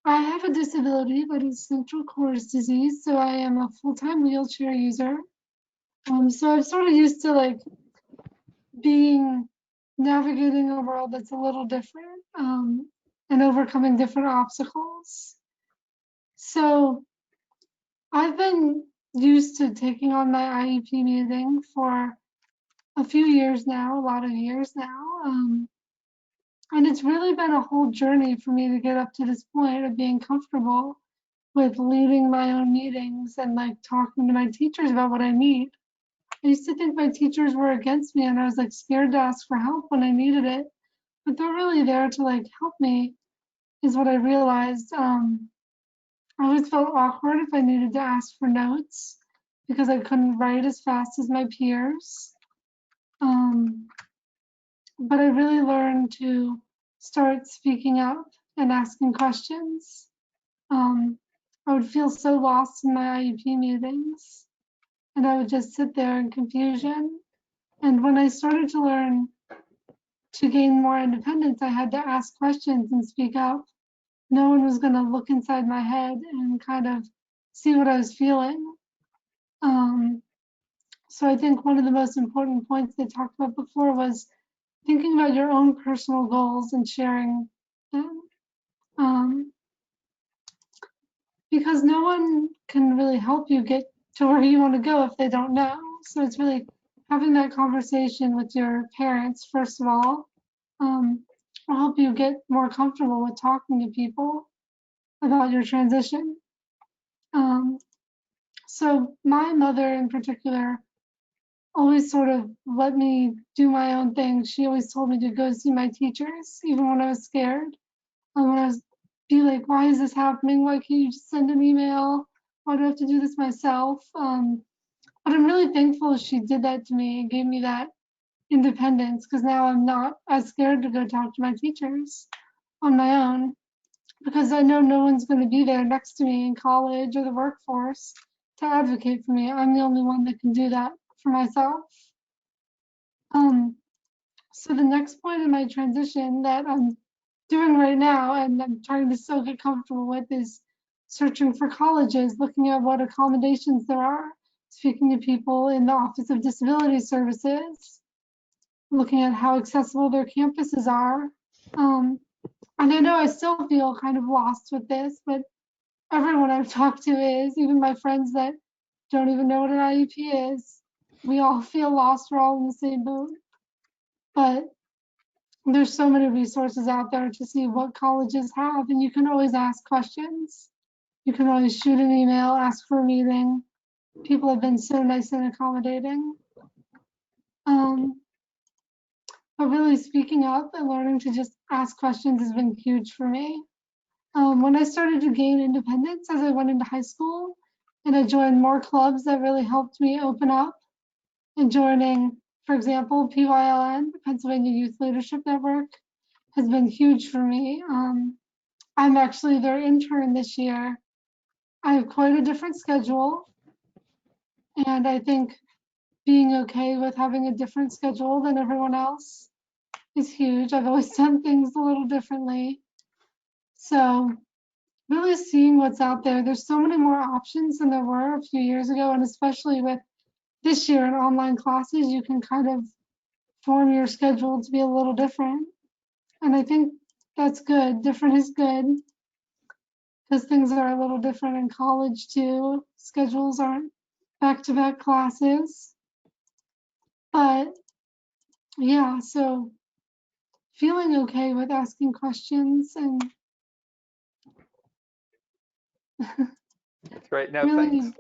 I have a disability that is central course disease, so I am a full-time wheelchair user. So I'm sort of used to like navigating a world that's a little different, and overcoming different obstacles. So I've been used to taking on my IEP meeting for a few years now, a lot of years now. And it's really been a whole journey for me to get up to this point of being comfortable with leading my own meetings and like talking to my teachers about what I need. I used to think my teachers were against me and I was like scared to ask for help when I needed it, but they're really there to like help me is what I realized. I always felt awkward if I needed to ask for notes because I couldn't write as fast as my peers. But I really learned to start speaking up and asking questions. I would feel so lost in my IEP meetings, and I would just sit there in confusion. And when I started to learn to gain more independence, I had to ask questions and speak up. No one was going to look inside my head and kind of see what I was feeling. So I think one of the most important points they talked about before was thinking about your own personal goals and sharing them. Because no one can really help you get to where you want to go if they don't know. So it's really having that conversation with your parents, first of all, will help you get more comfortable with talking to people about your transition. So my mother in particular always sort of let me do my own thing. She always told me to go see my teachers, even when I was scared. When I was be like, why is this happening? Why can't you just send an email? Why do I have to do this myself? But I'm really thankful she did that to me and gave me that independence, because now I'm not as scared to go talk to my teachers on my own, because I know no one's going to be there next to me in college or the workforce to advocate for me. I'm the only one that can do that for myself. So the next point in my transition that I'm doing right now, and I'm trying to still get comfortable with, is searching for colleges, looking at what accommodations there are, speaking to people in the Office of Disability Services, looking at how accessible their campuses are. And I know I still feel kind of lost with this, but everyone I've talked to is, even my friends that don't even know what an IEP is. We all feel lost, we're all in the same boat. But there's so many resources out there to see what colleges have, and you can always ask questions. You can always shoot an email, ask for a meeting. People have been so nice and accommodating. But really speaking up and learning to just ask questions has been huge for me. When I started to gain independence as I went into high school, and I joined more clubs that really helped me open up, and joining, for example, PYLN, the Pennsylvania Youth Leadership Network, has been huge for me. I'm actually their intern this year. I have quite a different schedule, and I think being okay with having a different schedule than everyone else is huge. I've always done things a little differently. So really seeing what's out there, there's so many more options than there were a few years ago, and especially with this year in online classes, you can kind of form your schedule to be a little different. And I think that's good. Different is good, because things are a little different in college too. Schedules aren't back-to-back classes. But yeah, so feeling okay with asking questions and That's great. No, really thanks.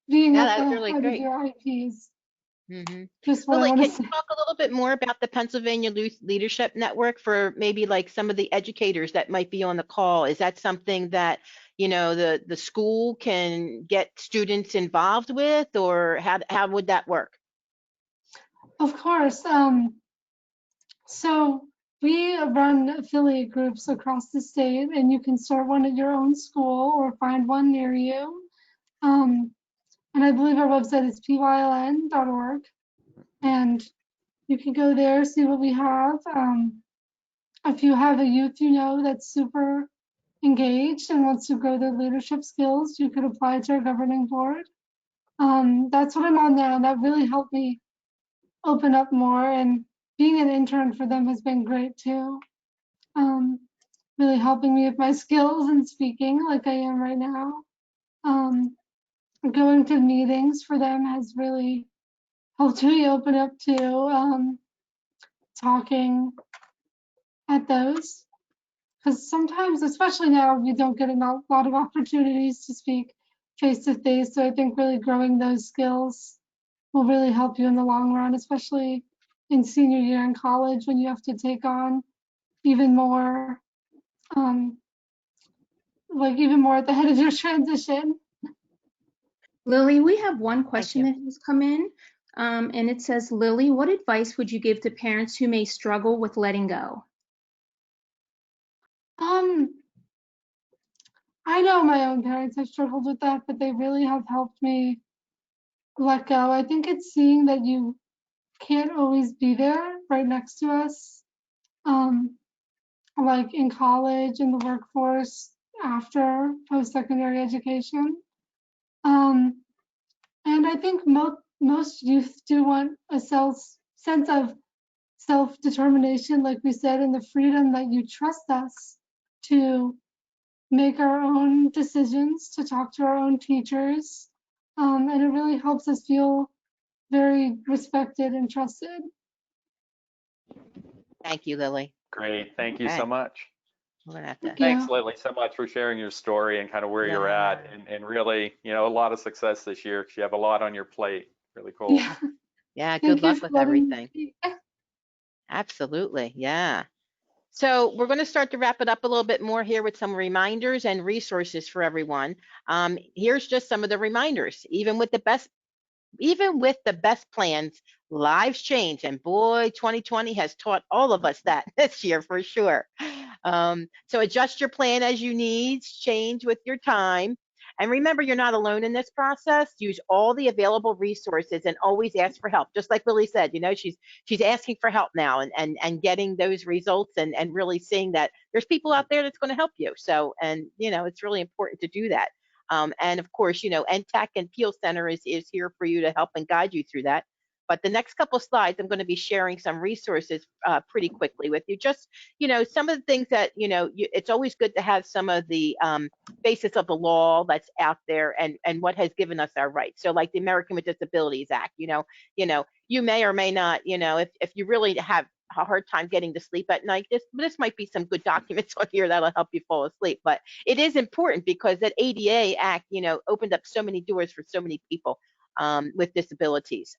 being Yeah, at that's the really head of great. your IPs Mm-hmm. Just what I Lily, want to can you say. talk a little bit more about the Pennsylvania Leadership Network for maybe like some of the educators that might be on the call? Is that something that, the school can get students involved with, or how would that work? Of course. So we run affiliate groups across the state, and you can start one at your own school or find one near you. And I believe our website is pyln.org, and you can go there, see what we have. If you have a youth that's super engaged and wants to grow their leadership skills, you could apply to our governing board. That's what I'm on now. That really helped me open up more, and being an intern for them has been great too. Really helping me with my skills in speaking like I am right now. Going to meetings for them has really helped me open up to talking at those. Because sometimes, especially now, we don't get a lot of opportunities to speak face to face. So I think really growing those skills will really help you in the long run, especially in senior year in college when you have to take on even more, um, like even more at the head of your transition. Lily, we have one Thank question you. that has come in, and it says, Lily, what advice would you give to parents who may struggle with letting go? Um, I know my own parents have struggled with that, but they really have helped me let go. I think it's seeing that you can't always be there right next to us, like in college, in the workforce, after post-secondary education. Um, and I think most youth do want a sense of self-determination, like we said, and the freedom that you trust us to make our own decisions, to talk to our own teachers. And it really helps us feel very respected and trusted. Thank you, Lily. Great. Thank you so Okay. much. We're gonna have to. Thank Thanks, you. Lily, so much for sharing your story and kind of where you're Yeah. at, and really, a lot of success this year because you have a lot on your plate. Really cool. Yeah. Yeah. Good Thank you luck for with letting me everything. speak. Absolutely. Yeah. So we're going to start to wrap it up a little bit more here with some reminders and resources for everyone. Here's just some of the reminders. Even with the best plans, lives change. And boy, 2020 has taught all of us that this year for sure. So adjust your plan as you need, change with your time. And remember, you're not alone in this process. Use all the available resources and always ask for help. Just like Lily said, she's asking for help now and getting those results and really seeing that there's people out there that's going to help you. So, and it's really important to do that. And of course, NTAC and PEAL Center is here for you to help and guide you through that. But the next couple of slides, I'm going to be sharing some resources pretty quickly with you. Just, some of the things that, it's always good to have some of the basis of the law that's out there and what has given us our rights. So like the American with Disabilities Act, you may or may not, if you really have a hard time getting to sleep at night, this might be some good documents on here that'll help you fall asleep. But it is important because that ADA Act, opened up so many doors for so many people with disabilities.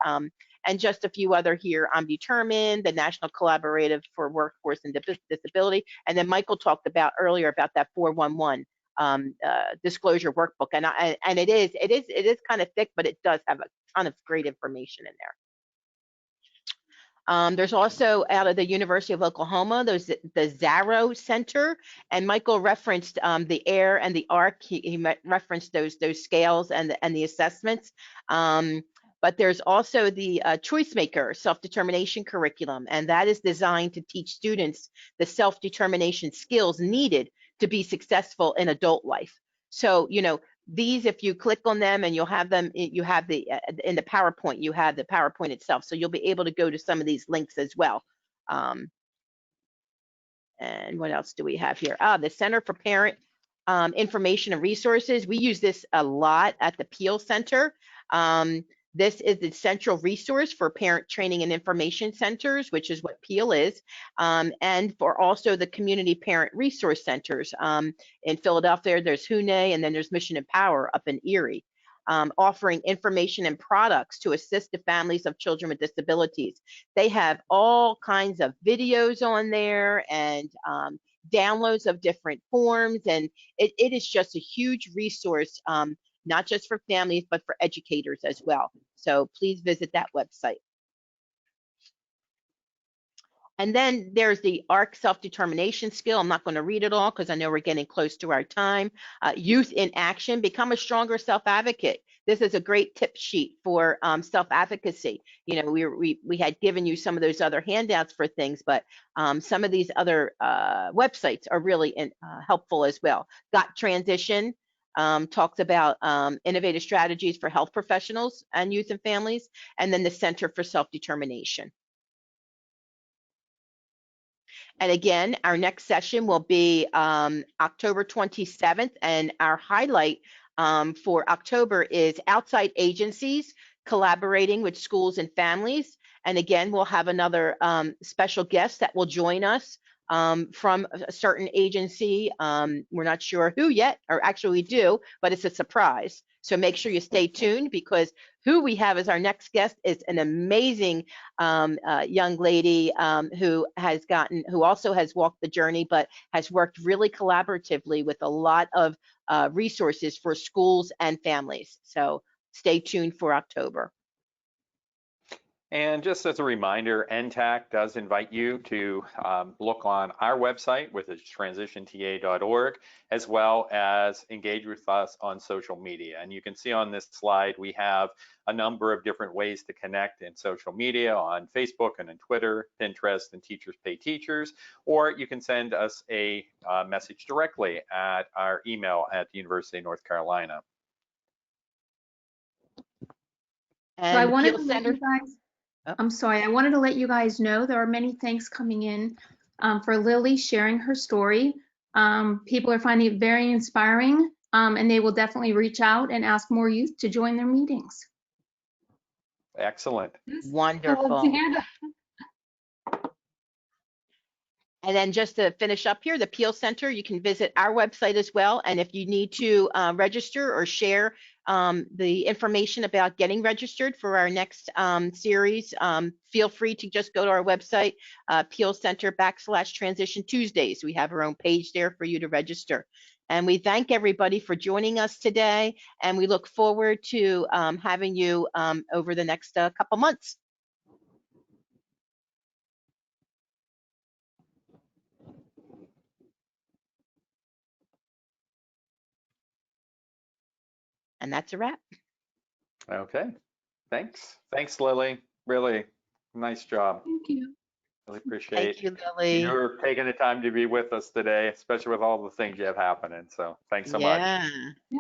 And just a few other here, I'm Determined, the National Collaborative for Workforce and Disability. And then Michael talked about earlier about that 411 disclosure workbook. And it is kind of thick, but it does have a ton of great information in there. There's also out of the University of Oklahoma, there's the Zarrow Center, and Michael referenced the AIR and the ARC. He referenced those scales and the assessments. But there's also the Choice Maker self-determination curriculum, and that is designed to teach students the self-determination skills needed to be successful in adult life. So, these, if you click on them and you'll have them, you have the in the PowerPoint, you have the PowerPoint itself. So you'll be able to go to some of these links as well. And what else do we have here? The Center for Parent Information and Resources. We use this a lot at the PEAL Center. This is the central resource for parent training and information centers, which is what PEAL is, and for also the community parent resource centers. In Philadelphia, there's HUNE, and then there's Mission and Power up in Erie. offering information and products to assist the families of children with disabilities. They have all kinds of videos on there and downloads of different forms, and it is just a huge resource, not just for families, but for educators as well. So please visit that website. And then there's the ARC self-determination skill. I'm not going to read it all because I know we're getting close to our time. Youth in action, become a stronger self-advocate. This is a great tip sheet for self-advocacy. You know, we had given you some of those other handouts for things, but some of these other websites are really helpful as well. Got Transition talks about innovative strategies for health professionals and youth and families, and then the Center for Self-Determination. And again, our next session will be October 27th, and our highlight for October is outside agencies collaborating with schools and families. And again, we'll have another special guest that will join us from a certain agency. We're not sure who yet, or actually we do, but it's a surprise. So make sure you stay tuned, because who we have as our next guest is an amazing young lady who also has walked the journey, but has worked really collaboratively with a lot of resources for schools and families. So stay tuned for October. And just as a reminder, NTAC does invite you to look on our website, which is transitionta.org, as well as engage with us on social media. And you can see on this slide, we have a number of different ways to connect in social media on Facebook and on Twitter, Pinterest, and Teachers Pay Teachers, or you can send us a message directly at our email at the University of North Carolina. And So I wanted PEAL to let Center. you guys, Oh. I'm sorry, I wanted to let you guys know there are many thanks coming in for Lilly sharing her story. People are finding it very inspiring, and they will definitely reach out and ask more youth to join their meetings. Excellent. I love to Wonderful. hear that. And then just to finish up here, the PEAL Center, you can visit our website as well. And if you need to register or share the information about getting registered for our next series, feel free to just go to our website, PEAL Center /Transition Tuesdays. We have our own page there for you to register. And we thank everybody for joining us today. And we look forward to having you over the next couple months. And that's a wrap. Okay, thanks. Thanks, Lily. Really nice job. Thank you. Really appreciate Thank you, Lily. you're taking the time to be with us today, especially with all the things you have happening. So thanks so much. Yeah. Yeah.